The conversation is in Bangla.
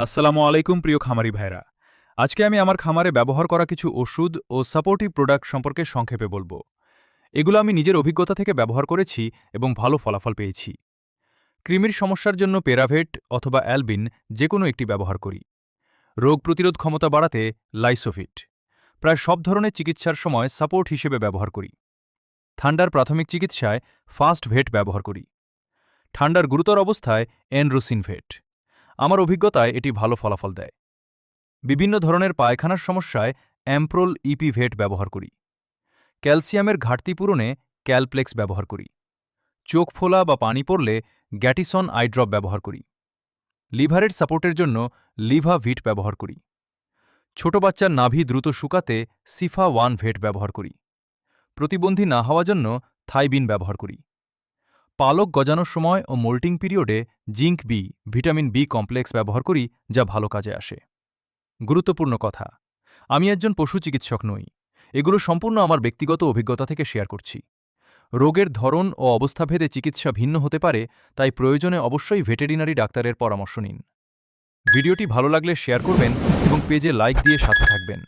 আসসালামু আলাইকুম প্রিয় খামারি ভাইরা। আজকে আমি আমার খামারে ব্যবহার করা কিছু ওষুধ ও সাপোর্টিভ প্রোডাক্ট সম্পর্কে সংক্ষেপে বলবো। এগুলো আমি নিজের অভিজ্ঞতা থেকে ব্যবহার করেছি এবং ভালো ফলাফল পেয়েছি। কৃমির সমস্যার জন্য পেরাভেট অথবা অ্যালবিন যে কোনো একটি ব্যবহার করি। রোগ প্রতিরোধ ক্ষমতা বাড়াতে লাইসোফিট। প্রায় সব ধরনের চিকিৎসার সময় সাপোর্ট হিসেবে ব্যবহার করি। ঠান্ডার প্রাথমিক চিকিৎসায় ফাস্ট ভেট ব্যবহার করি। ঠান্ডার গুরুতর অবস্থায় এনরোসিনভেট। আমার অভিজ্ঞতায় এটি ভালো ফলাফল দেয়। বিভিন্ন ধরনের পায়খানার সমস্যায় অ্যাম্প্রোল ইপিভেট ব্যবহার করি। ক্যালসিয়ামের ঘাটতি পূরণে ক্যালপ্লেক্স ব্যবহার করি। চোখ ফোলা বা পানি পড়লে গ্যাটিসন আইড্রপ ব্যবহার করি। লিভারের সাপোর্টের জন্য লিভাভিট ব্যবহার করি। ছোট বাচ্চার নাভি দ্রুত শুকাতে সিফা ওয়ান ভেট ব্যবহার করি। প্রতিবন্ধী না হওয়ার জন্য থাইবিন ব্যবহার করি। পালক গজানোর সময় ও মোল্টিং পিরিয়ডে zinc B vitamin B complex ব্যবহার করি, যা ভালো কাজে আসে। গুরুত্বপূর্ণ কথা, আমি একজন পশু চিকিৎসক নই। এগুলো সম্পূর্ণ আমার ব্যক্তিগত অভিজ্ঞতা থেকে শেয়ার করছি। রোগের ধরন ও অবস্থাভেদে চিকিৎসা ভিন্ন হতে পারে, তাই প্রয়োজনে অবশ্যই ভেটেরিনারি ডাক্তারের পরামর্শ নিন। ভিডিওটি ভালো লাগলে শেয়ার করবেন এবং পেজে লাইক দিয়ে সাথে থাকবেন।